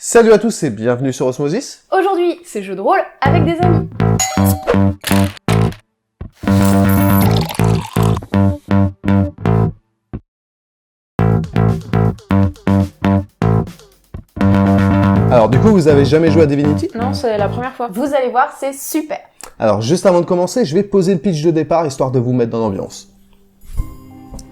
Salut à tous et bienvenue sur Osmosis. Aujourd'hui, c'est jeu de rôle avec des amis. Alors du coup, vous avez jamais joué à Divinity ? Non, c'est la première fois. Vous allez voir, c'est super. Alors juste avant de commencer, je vais poser le pitch de départ histoire de vous mettre dans l'ambiance.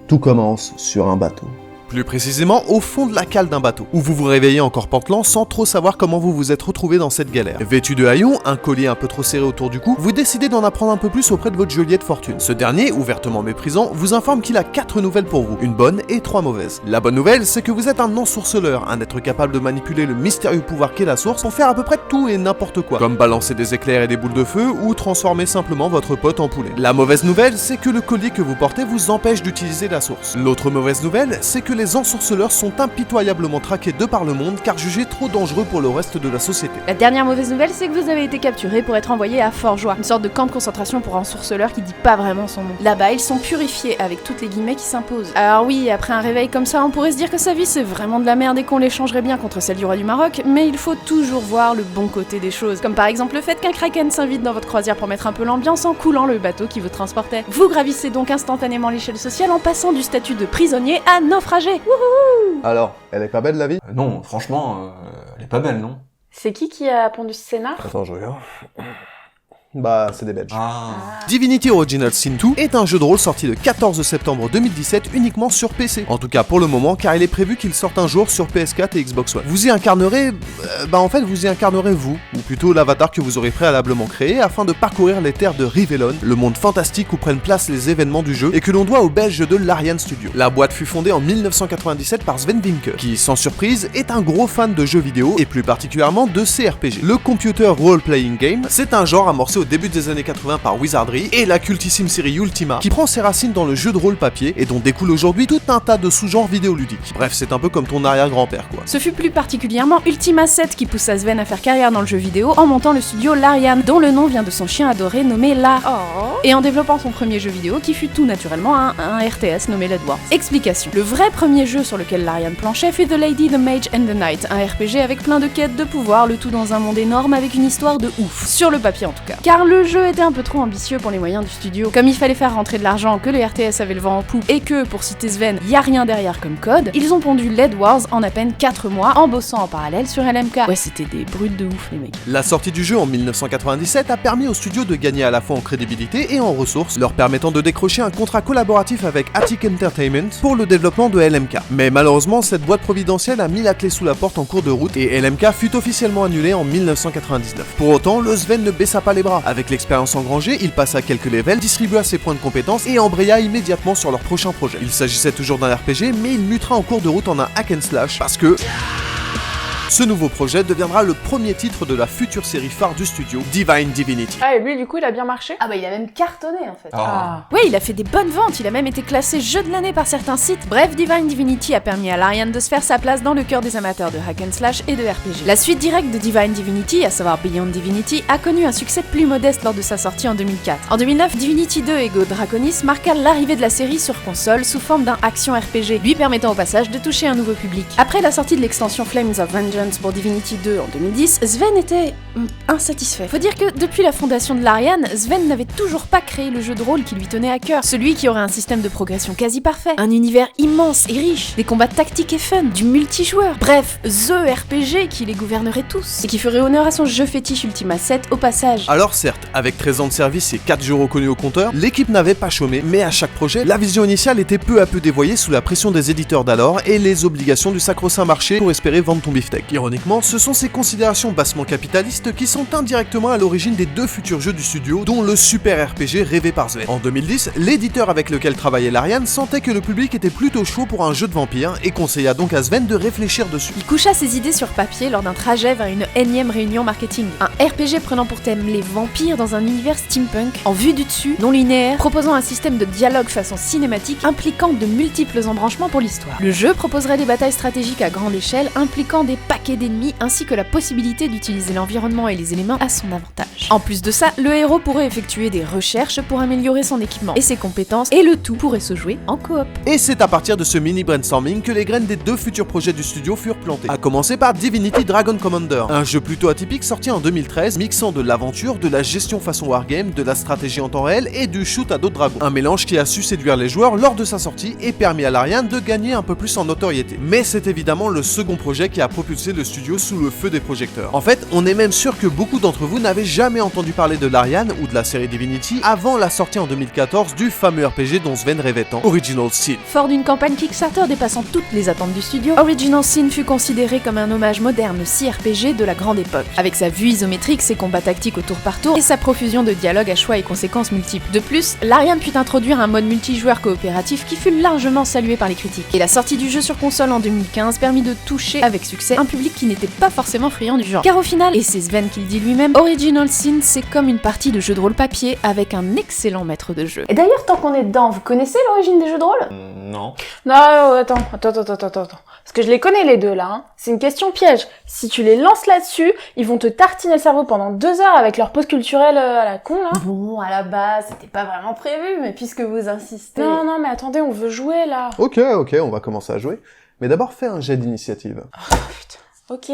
Tout commence sur un bateau. Plus précisément, au fond de la cale d'un bateau, où vous vous réveillez encore pantelant sans trop savoir comment vous vous êtes retrouvé dans cette galère. Vêtu de haillons, un collier un peu trop serré autour du cou, vous décidez d'en apprendre un peu plus auprès de votre geôlier de fortune. Ce dernier, ouvertement méprisant, vous informe qu'il a 4 nouvelles pour vous, une bonne et 3 mauvaises. La bonne nouvelle, c'est que vous êtes un ensourceleur, un être capable de manipuler le mystérieux pouvoir qu'est la source pour faire à peu près tout et n'importe quoi, comme balancer des éclairs et des boules de feu, ou transformer simplement votre pote en poulet. La mauvaise nouvelle, c'est que le collier que vous portez vous empêche d'utiliser la source. L'autre mauvaise nouvelle, c'est que les ensourceleurs sont impitoyablement traqués de par le monde car jugés trop dangereux pour le reste de la société. La dernière mauvaise nouvelle, c'est que vous avez été capturé pour être envoyé à Fort-Joie, une sorte de camp de concentration pour ensourceleurs qui dit pas vraiment son nom. Là-bas, ils sont purifiés avec toutes les guillemets qui s'imposent. Alors oui, après un réveil comme ça, on pourrait se dire que sa vie c'est vraiment de la merde et qu'on l'échangerait bien contre celle du roi du Maroc, mais il faut toujours voir le bon côté des choses. Comme par exemple le fait qu'un kraken s'invite dans votre croisière pour mettre un peu l'ambiance en coulant le bateau qui vous transportait. Vous gravissez donc instantanément l'échelle sociale en passant du statut de prisonnier à naufragé. Wouhou! Alors, elle est pas belle la vie ? Non, franchement, elle est pas belle, non? C'est qui a pondu ce scénar? Attends, je regarde. Bah, c'est des Belges. Divinity Original Sin 2 est un jeu de rôle sorti le 14 septembre 2017 uniquement sur PC. En tout cas pour le moment, car il est prévu qu'il sorte un jour sur PS4 et Xbox One. Vous y incarnerez... vous y incarnerez vous, ou plutôt l'avatar que vous aurez préalablement créé afin de parcourir les terres de Rivellon, le monde fantastique où prennent place les événements du jeu et que l'on doit aux Belges de Larian Studio. La boîte fut fondée en 1997 par Sven Vincke, qui, sans surprise, est un gros fan de jeux vidéo et plus particulièrement de CRPG. Le Computer Role Playing Game, c'est un genre amorcé au début des années 80 par Wizardry et la cultissime série Ultima qui prend ses racines dans le jeu de rôle papier et dont découle aujourd'hui tout un tas de sous-genres vidéoludiques. Bref, c'est un peu comme ton arrière-grand-père quoi. Ce fut plus particulièrement Ultima 7 qui poussa Sven à faire carrière dans le jeu vidéo en montant le studio Larian, dont le nom vient de son chien adoré nommé La. Et en développant son premier jeu vidéo qui fut tout naturellement un RTS nommé Led Wars. Explication. Le vrai premier jeu sur lequel Larian planchait fut The Lady, the Mage and the Knight, un RPG avec plein de quêtes de pouvoir, le tout dans un monde énorme avec une histoire de ouf. Sur le papier en tout cas. Car le jeu était un peu trop ambitieux pour les moyens du studio. Comme il fallait faire rentrer de l'argent, que le RTS avait le vent en poupe et que, pour citer Sven, y a rien derrière comme code, ils ont pondu Led Wars en à peine 4 mois en bossant en parallèle sur LMK. Ouais, c'était des brutes de ouf les mecs. La sortie du jeu en 1997 a permis au studio de gagner à la fois en crédibilité et en ressources, leur permettant de décrocher un contrat collaboratif avec Attic Entertainment pour le développement de LMK. Mais malheureusement, cette boîte providentielle a mis la clé sous la porte en cours de route et LMK fut officiellement annulé en 1999. Pour autant, le Sven ne baissa pas les bras. Avec l'expérience engrangée, il passa quelques levels, distribua ses points de compétences et embraya immédiatement sur leur prochain projet. Il s'agissait toujours d'un RPG, mais il mutera en cours de route en un hack and slash parce que... ce nouveau projet deviendra le premier titre de la future série phare du studio, Divine Divinity. Ah et lui du coup il a bien marché? Ah bah il a même cartonné en fait. Ouais, il a fait des bonnes ventes, il a même été classé jeu de l'année par certains sites. Bref, Divine Divinity a permis à Larian de se faire sa place dans le cœur des amateurs de hack and slash et de RPG. La suite directe de Divine Divinity, à savoir Beyond Divinity, a connu un succès plus modeste lors de sa sortie en 2004. En 2009, Divinity 2 Ego Draconis marqua l'arrivée de la série sur console sous forme d'un action RPG, lui permettant au passage de toucher un nouveau public. Après la sortie de l'extension Flames of Vengeance pour Divinity 2 en 2010, Sven était insatisfait. Faut dire que depuis la fondation de Larian, Sven n'avait toujours pas créé le jeu de rôle qui lui tenait à cœur, celui qui aurait un système de progression quasi parfait, un univers immense et riche, des combats tactiques et fun, du multijoueur, bref, THE RPG qui les gouvernerait tous, et qui ferait honneur à son jeu fétiche Ultima 7 au passage. Alors certes, avec 13 ans de service et 4 jeux reconnus au compteur, l'équipe n'avait pas chômé, mais à chaque projet, la vision initiale était peu à peu dévoyée sous la pression des éditeurs d'alors et les obligations du sacro-saint marché pour espérer vendre ton beefsteak. Ironiquement, ce sont ces considérations bassement capitalistes qui sont indirectement à l'origine des 2 futurs jeux du studio, dont le super RPG rêvé par Sven. En 2010, l'éditeur avec lequel travaillait Larian sentait que le public était plutôt chaud pour un jeu de vampire et conseilla donc à Sven de réfléchir dessus. Il coucha ses idées sur papier lors d'un trajet vers une énième réunion marketing. Un RPG prenant pour thème les vampires dans un univers steampunk, en vue du dessus, non linéaire, proposant un système de dialogue façon cinématique impliquant de multiples embranchements pour l'histoire. Le jeu proposerait des batailles stratégiques à grande échelle impliquant des paquet d'ennemis ainsi que la possibilité d'utiliser l'environnement et les éléments à son avantage. En plus de ça, le héros pourrait effectuer des recherches pour améliorer son équipement et ses compétences, et le tout pourrait se jouer en coop. Et c'est à partir de ce mini brainstorming que les graines des 2 futurs projets du studio furent plantées. À commencer par Divinity Dragon Commander, un jeu plutôt atypique sorti en 2013, mixant de l'aventure, de la gestion façon wargame, de la stratégie en temps réel et du shoot à dos de dragon. Un mélange qui a su séduire les joueurs lors de sa sortie et permis à Larian de gagner un peu plus en notoriété. Mais c'est évidemment le second projet qui a propulsé le studio sous le feu des projecteurs. En fait, on est même sûr que beaucoup d'entre vous n'avaient jamais entendu parler de Larian ou de la série Divinity avant la sortie en 2014 du fameux RPG dont Sven rêvait tant, Original Sin. Fort d'une campagne Kickstarter dépassant toutes les attentes du studio, Original Sin fut considéré comme un hommage moderne au CRPG de la grande époque, avec sa vue isométrique, ses combats tactiques au tour par tour et sa profusion de dialogues à choix et conséquences multiples. De plus, Larian put introduire un mode multijoueur coopératif qui fut largement salué par les critiques. Et la sortie du jeu sur console en 2015 permit de toucher avec succès un public qui n'était pas forcément friand du genre. Car au final, et c'est Sven qui le dit lui-même, Original Sin c'est comme une partie de jeu de rôle papier avec un excellent maître de jeu. Et d'ailleurs, tant qu'on est dedans, vous connaissez l'origine des jeux de rôle? Non. Non, attends. Parce que je les connais les deux là, hein. C'est une question piège. Si tu les lances là-dessus, ils vont te tartiner le cerveau pendant 2 heures avec leur pause culturelle à la con là. Bon, à la base, c'était pas vraiment prévu, mais puisque vous insistez... Non, mais attendez, on veut jouer là. Ok, on va commencer à jouer. Mais d'abord, fais un jet d'initiative. Oh putain. Ok.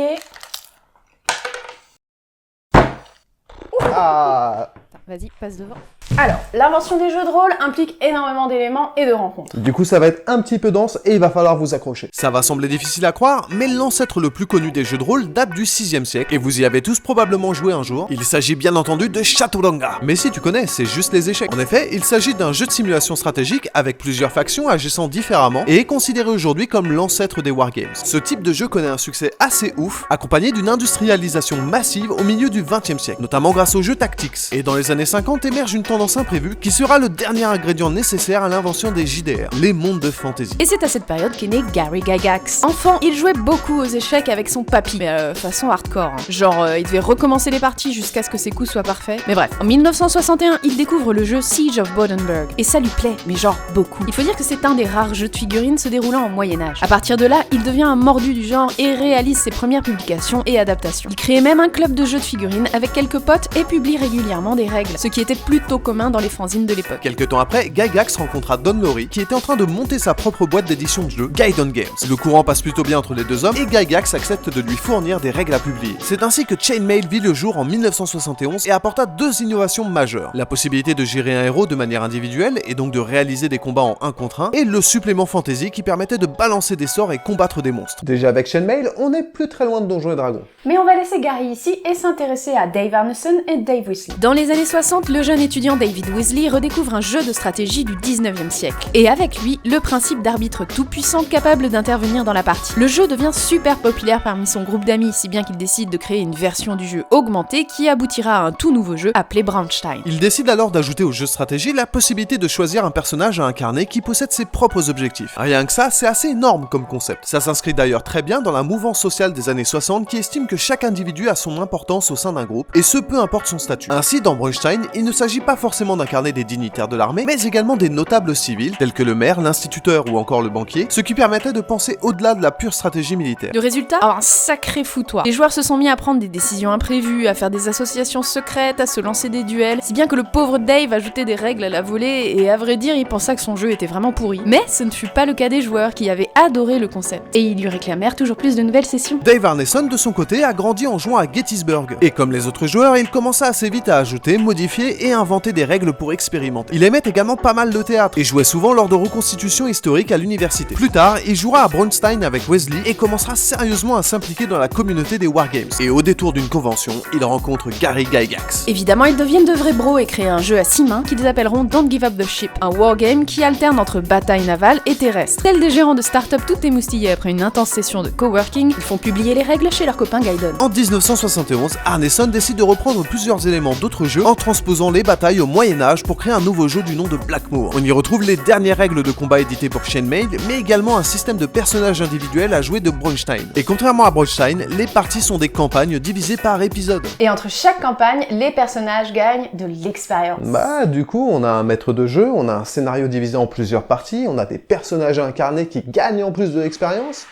Ah. Vas-y, passe devant. Alors, l'invention des jeux de rôle implique énormément d'éléments et de rencontres. Du coup, ça va être un petit peu dense et il va falloir vous accrocher. Ça va sembler difficile à croire, mais l'ancêtre le plus connu des jeux de rôle date du 6e siècle, et vous y avez tous probablement joué un jour. Il s'agit bien entendu de Chaturanga. Mais si tu connais, c'est juste les échecs. En effet, il s'agit d'un jeu de simulation stratégique avec plusieurs factions agissant différemment, et est considéré aujourd'hui comme l'ancêtre des wargames. Ce type de jeu connaît un succès assez ouf, accompagné d'une industrialisation massive au milieu du 20e siècle, notamment grâce aux jeux Tactics. Et dans les années 50 émerge une tendance imprévue qui sera le dernier ingrédient nécessaire à l'invention des JDR, les mondes de fantasy. Et c'est à cette période qu'est né Gary Gygax. Enfant, il jouait beaucoup aux échecs avec son papy, mais façon hardcore. Hein. Genre, il devait recommencer les parties jusqu'à ce que ses coups soient parfaits. Mais bref, en 1961, il découvre le jeu Siege of Bodenberg, et ça lui plaît, mais genre beaucoup. Il faut dire que c'est un des rares jeux de figurines se déroulant au Moyen-Âge. À partir de là, il devient un mordu du genre et réalise ses premières publications et adaptations. Il crée même un club de jeux de figurines avec quelques potes et publie régulièrement des règles, ce qui était plutôt commun dans les fanzines de l'époque. Quelques temps après, Gygax rencontra Don Laurie qui était en train de monter sa propre boîte d'édition de jeux, Gaidon Games. Le courant passe plutôt bien entre les deux hommes et Gygax accepte de lui fournir des règles à publier. C'est ainsi que Chainmail vit le jour en 1971 et apporta 2 innovations majeures. La possibilité de gérer un héros de manière individuelle et donc de réaliser des combats en 1 contre 1, et le supplément fantasy qui permettait de balancer des sorts et combattre des monstres. Déjà avec Chainmail, on n'est plus très loin de Donjons et Dragons. Mais on va laisser Gary ici et s'intéresser à Dave Arneson et Dave Weasley. Dans les années 60, le jeune étudiant David Weasley redécouvre un jeu de stratégie du 19e siècle. Et avec lui, le principe d'arbitre tout-puissant capable d'intervenir dans la partie. Le jeu devient super populaire parmi son groupe d'amis, si bien qu'il décide de créer une version du jeu augmentée qui aboutira à un tout nouveau jeu appelé Braunstein. Il décide alors d'ajouter au jeu de stratégie la possibilité de choisir un personnage à incarner qui possède ses propres objectifs. Rien que ça, c'est assez énorme comme concept. Ça s'inscrit d'ailleurs très bien dans la mouvance sociale des années 60 qui estime que chaque individu a son importance au sein d'un groupe, et ce peu importe son statut. Ainsi, dans Braunstein, il ne s'agit pas forcément d'incarner des dignitaires de l'armée, mais également des notables civils, tels que le maire, l'instituteur ou encore le banquier, ce qui permettait de penser au-delà de la pure stratégie militaire. Le résultat? Oh, un sacré foutoir. Les joueurs se sont mis à prendre des décisions imprévues, à faire des associations secrètes, à se lancer des duels, si bien que le pauvre Dave ajoutait des règles à la volée, et à vrai dire, il pensa que son jeu était vraiment pourri. Mais ce ne fut pas le cas des joueurs qui avaient adoré le concept, et ils lui réclamèrent toujours plus de nouvelles sessions. Dave Arneson, de son côté, a grandi en jouant à Gettysburg, et comme les autres joueurs, il commença assez vite à ajouter, modifier et inventer des règles pour expérimenter. Il aimait également pas mal le théâtre, et jouait souvent lors de reconstitutions historiques à l'université. Plus tard, il jouera à Braunstein avec Weasley, et commencera sérieusement à s'impliquer dans la communauté des wargames. Et au détour d'une convention, il rencontre Gary Gygax. Évidemment, ils deviennent de vrais bros et créent un jeu à 6 mains qu'ils appelleront Don't Give Up the Ship, un wargame qui alterne entre bataille navale et terrestre. Tels des gérants de start-up tout émoustillés après une intense session de coworking, ils font publier les règles chez leurs copains Gaidon. En 1971, Arneson décide de reprendre plusieurs éléments d'autres jeux en transposant les batailles au Moyen-Âge pour créer un nouveau jeu du nom de Blackmoor. On y retrouve les dernières règles de combat éditées pour Chainmail, mais également un système de personnages individuels à jouer de Braunstein. Et contrairement à Braunstein, les parties sont des campagnes divisées par épisode. Et entre chaque campagne, les personnages gagnent de l'expérience. Bah du coup, on a un maître de jeu, on a un scénario divisé en plusieurs parties, on a des personnages incarnés qui gagnent en plus de l'expérience.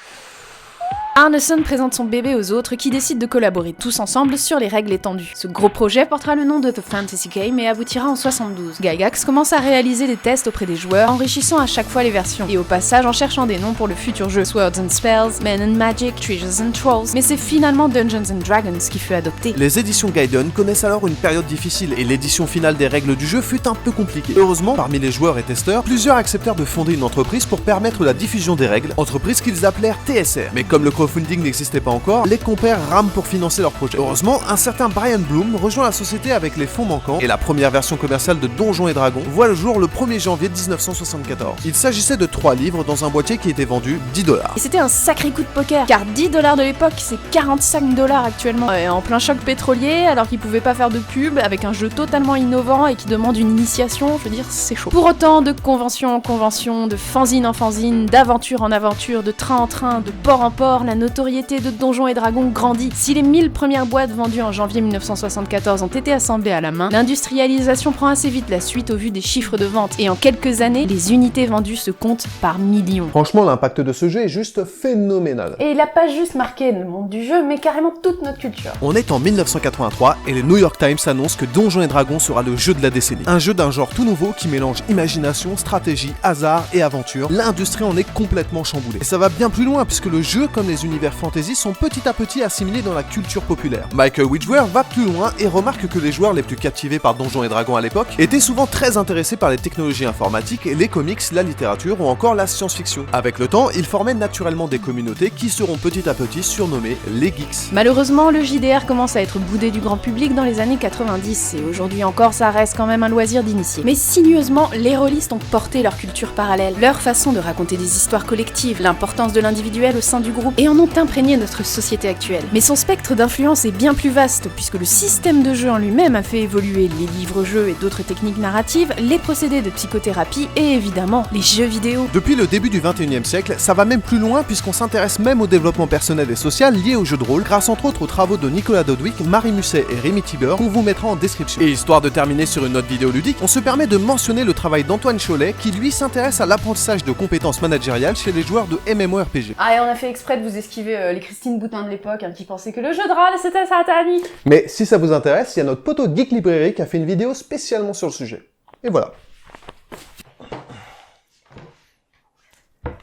Arneson présente son bébé aux autres qui décident de collaborer tous ensemble sur les règles étendues. Ce gros projet portera le nom de The Fantasy Game et aboutira en 72. Gygax commence à réaliser des tests auprès des joueurs, enrichissant à chaque fois les versions, et au passage en cherchant des noms pour le futur jeu. Swords and Spells, Men and Magic, Treasures and Trolls, mais c'est finalement Dungeons and Dragons qui fut adopté. Les éditions Gaiden connaissent alors une période difficile et l'édition finale des règles du jeu fut un peu compliquée. Heureusement, parmi les joueurs et testeurs, plusieurs acceptèrent de fonder une entreprise pour permettre la diffusion des règles, entreprise qu'ils appelèrent TSR. Mais comme le crowdfunding n'existait pas encore, les compères rament pour financer leur projet. Heureusement, un certain Brian Bloom rejoint la société avec les fonds manquants et la première version commerciale de Donjons et Dragons voit le jour le 1er janvier 1974. Il s'agissait de 3 livres dans un boîtier qui était vendu $10. Et c'était un sacré coup de poker, car $10 de l'époque, c'est $45 actuellement. Et en plein choc pétrolier, alors qu'ils pouvaient pas faire de pub, avec un jeu totalement innovant et qui demande une initiation, je veux dire, c'est chaud. Pour autant, de convention en convention, de fanzine en fanzine, d'aventure en aventure, de train en train, de port en port, la notoriété de Donjons et Dragons grandit. Si les 1000 premières boîtes vendues en janvier 1974 ont été assemblées à la main, l'industrialisation prend assez vite la suite au vu des chiffres de vente, et en quelques années, les unités vendues se comptent par millions. Franchement, l'impact de ce jeu est juste phénoménal. Et il a pas juste marqué le monde du jeu, mais carrément toute notre culture. On est en 1983 et les New York Times annoncent que Donjons et Dragons sera le jeu de la décennie. Un jeu d'un genre tout nouveau qui mélange imagination, stratégie, hasard et aventure. L'industrie en est complètement chamboulée. Et ça va bien plus loin puisque le jeu comme les univers fantasy sont petit à petit assimilés dans la culture populaire. Michael Widger va plus loin et remarque que les joueurs les plus captivés par Donjons et Dragons à l'époque étaient souvent très intéressés par les technologies informatiques, les comics, la littérature ou encore la science-fiction. Avec le temps, ils formaient naturellement des communautés qui seront petit à petit surnommées les geeks. Malheureusement, le JDR commence à être boudé du grand public dans les années 90, et aujourd'hui encore ça reste quand même un loisir d'initié. Mais sinueusement, les rôlistes ont porté leur culture parallèle, leur façon de raconter des histoires collectives, l'importance de l'individuel au sein du groupe, et en ont imprégné notre société actuelle. Mais son spectre d'influence est bien plus vaste, puisque le système de jeu en lui-même a fait évoluer les livres-jeux et d'autres techniques narratives, les procédés de psychothérapie et évidemment les jeux vidéo. Depuis le début du 21e siècle, ça va même plus loin puisqu'on s'intéresse même au développement personnel et social lié aux jeux de rôle, grâce entre autres aux travaux de Nicolas Dodwick, Marie Musset et Rémi Tiber, qu'on vous mettra en description. Et histoire de terminer sur une note vidéoludique, on se permet de mentionner le travail d'Antoine Cholet qui lui s'intéresse à l'apprentissage de compétences managériales chez les joueurs de MMORPG. Ah, et on a fait exprès de vous esquiver les Christine Boutin de l'époque, qui pensaient que le jeu de rôle c'était satanique. Mais si ça vous intéresse, il y a notre poteau Geek Librairie qui a fait une vidéo spécialement sur le sujet. Et voilà.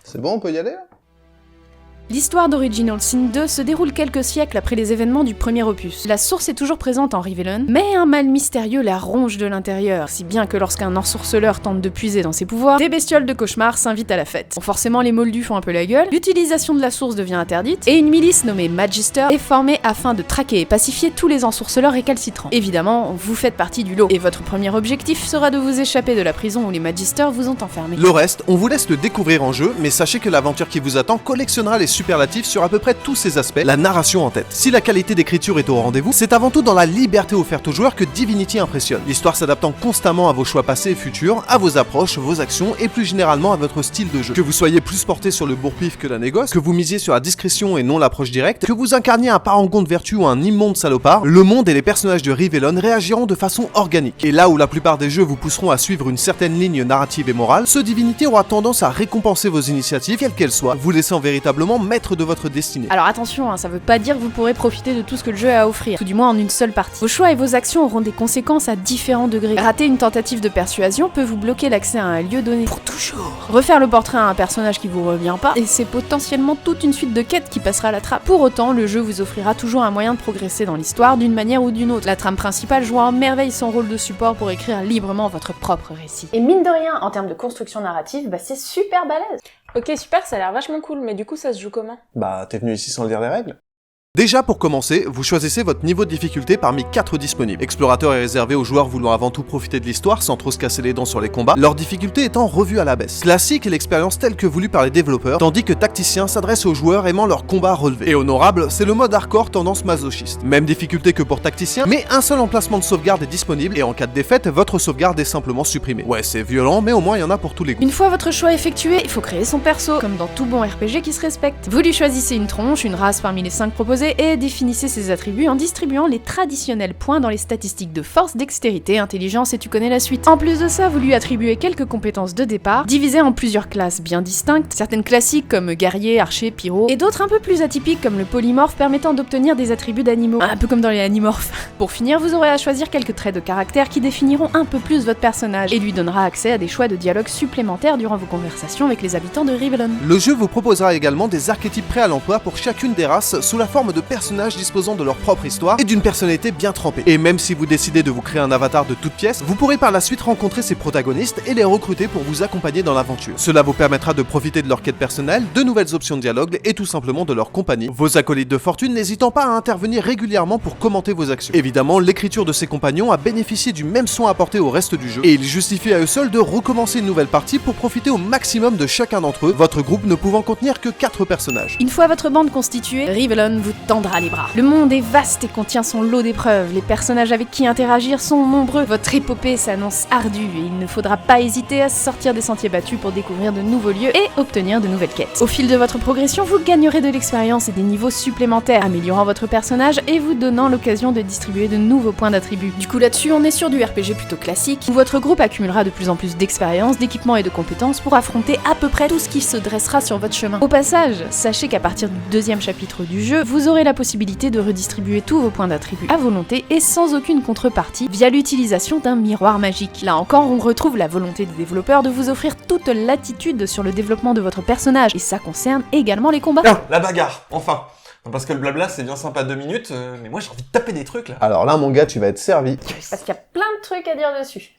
C'est bon, on peut y aller là ? L'histoire d'Original Sin 2 se déroule quelques siècles après les événements du premier opus. La source est toujours présente en Rivellon, mais un mal mystérieux la ronge de l'intérieur, si bien que lorsqu'un ensorceleur tente de puiser dans ses pouvoirs, des bestioles de cauchemar s'invitent à la fête. Bon, forcément les moldus font un peu la gueule, l'utilisation de la source devient interdite, et une milice nommée Magister est formée afin de traquer et pacifier tous les ensorceleurs récalcitrants. Évidemment, vous faites partie du lot, et votre premier objectif sera de vous échapper de la prison où les Magisters vous ont enfermé. Le reste, on vous laisse le découvrir en jeu, mais sachez que l'aventure qui vous attend collectionnera les superlatifs sur à peu près tous ces aspects, la narration en tête. Si la qualité d'écriture est au rendez-vous, c'est avant tout dans la liberté offerte aux joueurs que Divinity impressionne. L'histoire s'adaptant constamment à vos choix passés et futurs, à vos approches, vos actions et plus généralement à votre style de jeu. Que vous soyez plus porté sur le bourre-pif que la négoce, que vous misiez sur la discrétion et non l'approche directe, que vous incarniez un parangon de vertu ou un immonde salopard, le monde et les personnages de Rivellon réagiront de façon organique. Et là où la plupart des jeux vous pousseront à suivre une certaine ligne narrative et morale, ce Divinity aura tendance à récompenser vos initiatives, quelles qu'elles soient, vous laissant véritablement maître de votre destinée. Alors attention, ça veut pas dire que vous pourrez profiter de tout ce que le jeu a à offrir, tout du moins en une seule partie. Vos choix et vos actions auront des conséquences à différents degrés. Rater une tentative de persuasion peut vous bloquer l'accès à un lieu donné pour toujours. Refaire le portrait à un personnage qui vous revient pas, et c'est potentiellement toute une suite de quêtes qui passera à la trappe. Pour autant, le jeu vous offrira toujours un moyen de progresser dans l'histoire d'une manière ou d'une autre. La trame principale joue à merveille son rôle de support pour écrire librement votre propre récit. Et mine de rien, en termes de construction narrative, c'est super balèze. Ok, super, ça a l'air vachement cool, mais du coup ça se joue comment ? Bah, t'es venu ici sans lire les règles ? Déjà, pour commencer, vous choisissez votre niveau de difficulté parmi 4 disponibles. Explorateur est réservé aux joueurs voulant avant tout profiter de l'histoire sans trop se casser les dents sur les combats, leur difficulté étant revue à la baisse. Classique est l'expérience telle que voulue par les développeurs, tandis que Tacticien s'adresse aux joueurs aimant leur combat relevé. Et Honorable, c'est le mode hardcore tendance masochiste. Même difficulté que pour Tacticien, mais un seul emplacement de sauvegarde est disponible et en cas de défaite, votre sauvegarde est simplement supprimée. Ouais, c'est violent, mais au moins il y en a pour tous les goûts. Une fois votre choix effectué, il faut créer son perso, comme dans tout bon RPG qui se respecte. Vous lui choisissez une tronche, une race parmi les 5 proposées, composé et définissez ses attributs en distribuant les traditionnels points dans les statistiques de force, dextérité, intelligence et tu connais la suite. En plus de ça, vous lui attribuez quelques compétences de départ, divisées en plusieurs classes bien distinctes, certaines classiques comme guerrier, archer, pyro, et d'autres un peu plus atypiques comme le polymorphe permettant d'obtenir des attributs d'animaux, un peu comme dans les animorphes. Pour finir, vous aurez à choisir quelques traits de caractère qui définiront un peu plus votre personnage et lui donnera accès à des choix de dialogue supplémentaires durant vos conversations avec les habitants de Rivellon. Le jeu vous proposera également des archétypes prêts à l'emploi pour chacune des races sous la forme de personnages disposant de leur propre histoire et d'une personnalité bien trempée. Et même si vous décidez de vous créer un avatar de toute pièce, vous pourrez par la suite rencontrer ces protagonistes et les recruter pour vous accompagner dans l'aventure. Cela vous permettra de profiter de leur quête personnelle, de nouvelles options de dialogue et tout simplement de leur compagnie. Vos acolytes de fortune n'hésitant pas à intervenir régulièrement pour commenter vos actions. Évidemment, l'écriture de ses compagnons a bénéficié du même soin apporté au reste du jeu et il justifie à eux seuls de recommencer une nouvelle partie pour profiter au maximum de chacun d'entre eux, votre groupe ne pouvant contenir que 4 personnages. Une fois votre bande constituée, Rivellon vous tendra les bras. Le monde est vaste et contient son lot d'épreuves, les personnages avec qui interagir sont nombreux, votre épopée s'annonce ardue et il ne faudra pas hésiter à sortir des sentiers battus pour découvrir de nouveaux lieux et obtenir de nouvelles quêtes. Au fil de votre progression, vous gagnerez de l'expérience et des niveaux supplémentaires, améliorant votre personnage et vous donnant l'occasion de distribuer de nouveaux points d'attribut. Du coup là-dessus, on est sur du RPG plutôt classique, où votre groupe accumulera de plus en plus d'expérience, d'équipements et de compétences pour affronter à peu près tout ce qui se dressera sur votre chemin. Au passage, sachez qu'à partir du 2e chapitre du jeu, vous aurez la possibilité de redistribuer tous vos points d'attribut à volonté et sans aucune contrepartie via l'utilisation d'un miroir magique. Là encore, on retrouve la volonté des développeurs de vous offrir toute latitude sur le développement de votre personnage, et ça concerne également les combats. Ah, la bagarre, enfin. Parce que le blabla c'est bien sympa 2 minutes, mais moi j'ai envie de taper des trucs là. Alors là, mon gars, tu vas être servi. Parce qu'il y a plein de trucs à dire dessus.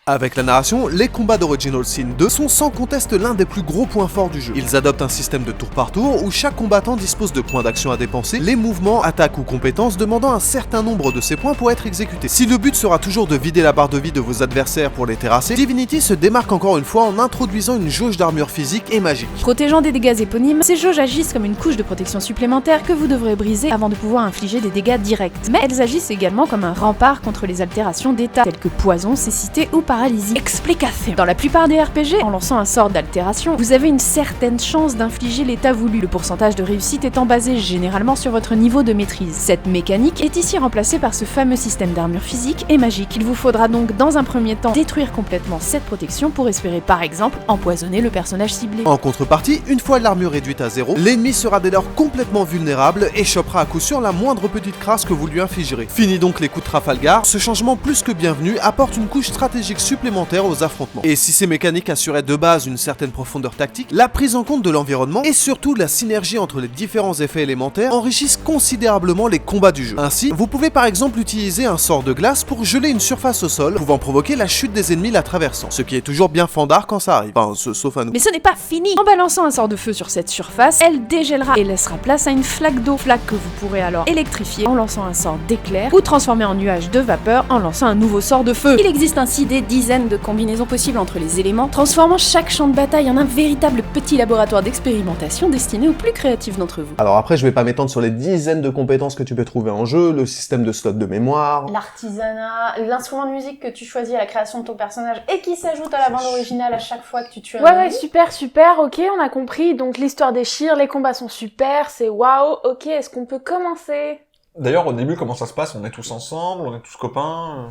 Avec la narration, les combats d'Original Sin 2 sont sans conteste l'un des plus gros points forts du jeu. Ils adoptent un système de tour par tour où chaque combattant dispose de points d'action à dépenser, les mouvements, attaques ou compétences demandant un certain nombre de ces points pour être exécutés. Si le but sera toujours de vider la barre de vie de vos adversaires pour les terrasser, Divinity se démarque encore une fois en introduisant une jauge d'armure physique et magique. Protégeant des dégâts éponymes, ces jauges agissent comme une couche de protection supplémentaire que vous devrez briser avant de pouvoir infliger des dégâts directs. Mais elles agissent également comme un rempart contre les altérations d'état, telles que poison, cécité ou paralysie. Explication. Dans la plupart des RPG, en lançant un sort d'altération, vous avez une certaine chance d'infliger l'état voulu, le pourcentage de réussite étant basé généralement sur votre niveau de maîtrise. Cette mécanique est ici remplacée par ce fameux système d'armure physique et magique. Il vous faudra donc dans un premier temps détruire complètement cette protection pour espérer par exemple empoisonner le personnage ciblé. En contrepartie, une fois l'armure réduite à 0, l'ennemi sera dès lors complètement vulnérable et chopera à coup sûr la moindre petite crasse que vous lui infligerez. Fini donc les coups de Trafalgar, ce changement plus que bienvenu apporte une couche stratégique supplémentaire aux affrontements. Et si ces mécaniques assuraient de base une certaine profondeur tactique, la prise en compte de l'environnement et surtout la synergie entre les différents effets élémentaires enrichissent considérablement les combats du jeu. Ainsi, vous pouvez par exemple utiliser un sort de glace pour geler une surface au sol, pouvant provoquer la chute des ennemis la traversant, ce qui est toujours bien fandard quand ça arrive, enfin, sauf à nous. Mais ce n'est pas fini. En balançant un sort de feu sur cette surface, elle dégèlera et laissera place à une flaque d'eau, flaque que vous pourrez alors électrifier en lançant un sort d'éclair ou transformer en nuage de vapeur en lançant un nouveau sort de feu. Il existe ainsi des dizaines de combinaisons possibles entre les éléments, transformant chaque champ de bataille en un véritable petit laboratoire d'expérimentation destiné aux plus créatifs d'entre vous. Alors après, je vais pas m'étendre sur les dizaines de compétences que tu peux trouver en jeu, le système de slot de mémoire... L'artisanat, l'instrument de musique que tu choisis à la création de ton personnage et qui s'ajoute à la bande originale à chaque fois que tu tues un ennemi. Ouais, super, ok, on a compris. Donc l'histoire déchire, les combats sont super, c'est waouh, ok, est-ce qu'on peut commencer? D'ailleurs, au début, comment ça se passe? On est tous ensemble, on est tous copains.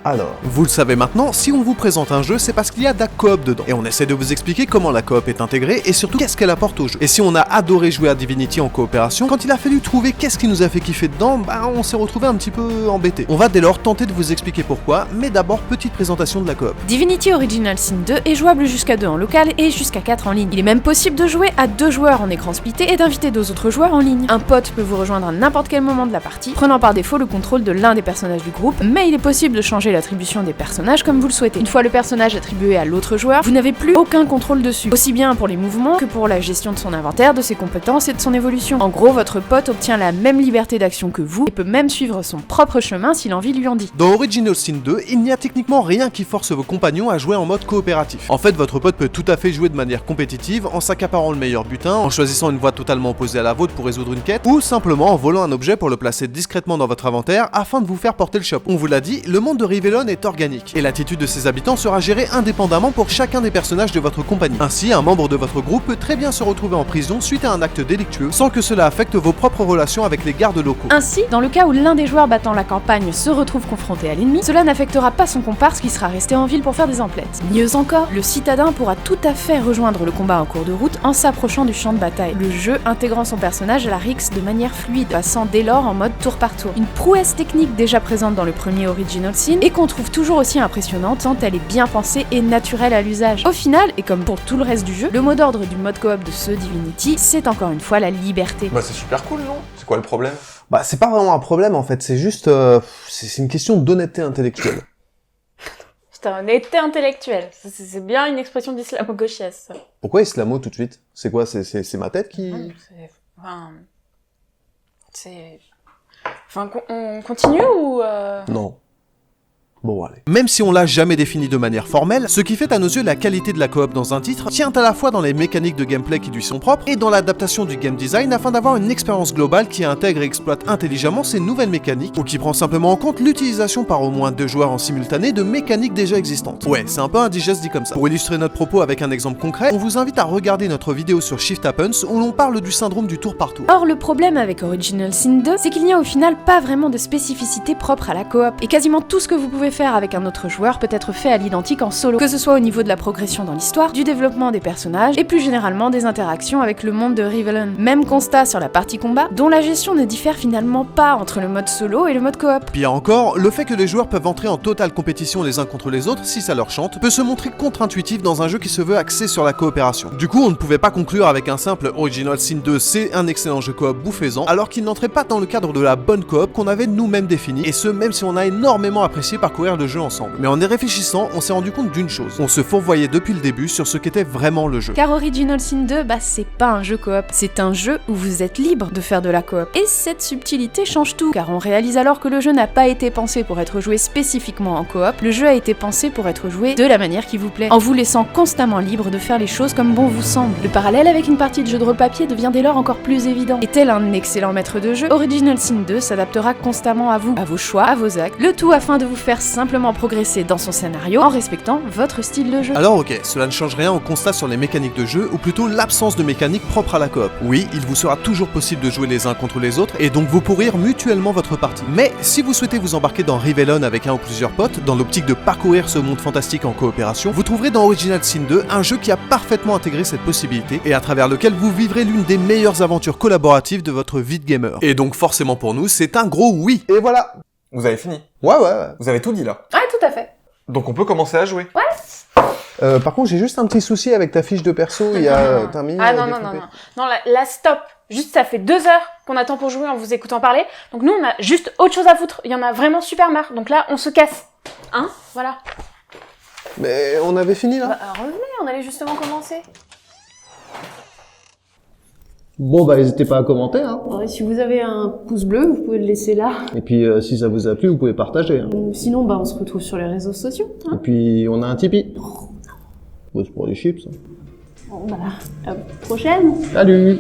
Alors, vous le savez maintenant, si on vous présente un jeu, c'est parce qu'il y a de la coop dedans. Et on essaie de vous expliquer comment la coop est intégrée et surtout qu'est-ce qu'elle apporte au jeu. Et si on a adoré jouer à Divinity en coopération, quand il a fallu trouver qu'est-ce qui nous a fait kiffer dedans, on s'est retrouvé un petit peu embêté. On va dès lors tenter de vous expliquer pourquoi, mais d'abord petite présentation de la coop. Divinity Original Sin 2 est jouable jusqu'à 2 en local et jusqu'à 4 en ligne. Il est même possible de jouer à 2 joueurs en écran splitté et d'inviter 2 autres joueurs en ligne. Un pote peut vous rejoindre à n'importe quel moment de la partie, prenant par défaut le contrôle de l'un des personnages du groupe, mais il est possible de changer l'attribution des personnages comme vous le souhaitez. Une fois le personnage attribué à l'autre joueur, vous n'avez plus aucun contrôle dessus, aussi bien pour les mouvements que pour la gestion de son inventaire, de ses compétences et de son évolution. En gros, votre pote obtient la même liberté d'action que vous et peut même suivre son propre chemin si l'envie lui en dit. Dans Original Sin 2, il n'y a techniquement rien qui force vos compagnons à jouer en mode coopératif. En fait, votre pote peut tout à fait jouer de manière compétitive en s'accaparant le meilleur butin, en choisissant une voie totalement opposée à la vôtre pour résoudre une quête, ou simplement en volant un objet pour le placer discrètement dans votre inventaire afin de vous faire porter le chapeau. On vous l'a dit, le monde de Rivellon Rivellon est organique, et l'attitude de ses habitants sera gérée indépendamment pour chacun des personnages de votre compagnie. Ainsi, un membre de votre groupe peut très bien se retrouver en prison suite à un acte délictueux, sans que cela affecte vos propres relations avec les gardes locaux. Ainsi, dans le cas où l'un des joueurs battant la campagne se retrouve confronté à l'ennemi, cela n'affectera pas son comparse qui sera resté en ville pour faire des emplettes. Mieux encore, le citadin pourra tout à fait rejoindre le combat en cours de route en s'approchant du champ de bataille, le jeu intégrant son personnage à la rixe de manière fluide, passant dès lors en mode tour par tour. Une prouesse technique déjà présente dans le premier Original Sin et qu'on trouve toujours aussi impressionnante tant elle est bien pensée et naturelle à l'usage. Au final, et comme pour tout le reste du jeu, le mot d'ordre du mode coop de ce Divinity, c'est encore une fois la liberté. Bah c'est super cool, non? C'est quoi le problème? Bah c'est pas vraiment un problème en fait, c'est juste... c'est une question d'honnêteté intellectuelle. C'est un honnêteté intellectuelle. C'est bien une expression d'islamo-gauchiesse. Pourquoi islamo tout de suite? C'est quoi? C'est ma tête qui... Enfin, on continue ou... Non. Bon, allez. Même si on l'a jamais défini de manière formelle, ce qui fait à nos yeux la qualité de la coop dans un titre tient à la fois dans les mécaniques de gameplay qui lui sont propres et dans l'adaptation du game design afin d'avoir une expérience globale qui intègre et exploite intelligemment ces nouvelles mécaniques ou qui prend simplement en compte l'utilisation par au moins 2 joueurs en simultané de mécaniques déjà existantes. Ouais, c'est un peu indigeste dit comme ça. Pour illustrer notre propos avec un exemple concret, on vous invite à regarder notre vidéo sur Shift Happens où l'on parle du syndrome du tour par tour. Or, le problème avec Original Sin 2, c'est qu'il n'y a au final pas vraiment de spécificité propre à la coop, et quasiment tout ce que vous pouvez faire avec un autre joueur peut être fait à l'identique en solo, que ce soit au niveau de la progression dans l'histoire, du développement des personnages, et plus généralement des interactions avec le monde de Rivellon. Même constat sur la partie combat, dont la gestion ne diffère finalement pas entre le mode solo et le mode coop. Pire encore, le fait que les joueurs peuvent entrer en totale compétition les uns contre les autres si ça leur chante, peut se montrer contre-intuitif dans un jeu qui se veut axé sur la coopération. Du coup, on ne pouvait pas conclure avec un simple Original Sin 2 c'est un excellent jeu coop bouffésant, alors qu'il n'entrait pas dans le cadre de la bonne coop qu'on avait nous-mêmes définie, et ce même si on a énormément apprécié parcourir le jeu ensemble. Mais en y réfléchissant, on s'est rendu compte d'une chose, on se fourvoyait depuis le début sur ce qu'était vraiment le jeu. Car Original Sin 2, c'est pas un jeu coop, c'est un jeu où vous êtes libre de faire de la coop. Et cette subtilité change tout, car on réalise alors que le jeu n'a pas été pensé pour être joué spécifiquement en coop, le jeu a été pensé pour être joué de la manière qui vous plaît, en vous laissant constamment libre de faire les choses comme bon vous semble. Le parallèle avec une partie de jeu de rôle papier devient dès lors encore plus évident. Et tel un excellent maître de jeu, Original Sin 2 s'adaptera constamment à vous, à vos choix, à vos actes, le tout afin de vous faire simplement progresser dans son scénario en respectant votre style de jeu. Alors ok, cela ne change rien au constat sur les mécaniques de jeu, ou plutôt l'absence de mécanique propre à la coop. Oui, il vous sera toujours possible de jouer les uns contre les autres, et donc vous pourrir mutuellement votre partie. Mais si vous souhaitez vous embarquer dans Rivellon avec un ou plusieurs potes, dans l'optique de parcourir ce monde fantastique en coopération, vous trouverez dans Original Sin 2 un jeu qui a parfaitement intégré cette possibilité, et à travers lequel vous vivrez l'une des meilleures aventures collaboratives de votre vie de gamer. Et donc forcément pour nous, c'est un gros oui. Et voilà. Vous avez fini? Ouais. Vous avez tout dit là? Ouais, tout à fait. Donc on peut commencer à jouer? Ouais. Par contre, j'ai juste un petit souci avec ta fiche de perso, il y a... t'as mis... Ah non, là, stop. Juste, ça fait 2 heures qu'on attend pour jouer en vous écoutant parler. Donc nous, on a juste autre chose à foutre. Il y en a vraiment super marre. Donc là, on se casse. Hein? Voilà. Mais on avait fini là? Revenez, on allait justement commencer. Bon n'hésitez pas à commenter hein. Si vous avez un pouce bleu, vous pouvez le laisser là. Et puis si ça vous a plu, vous pouvez partager hein. Sinon, on se retrouve sur les réseaux sociaux. Et puis on a un Tipeee. C'est pour les chips. Bon, à la prochaine. Salut.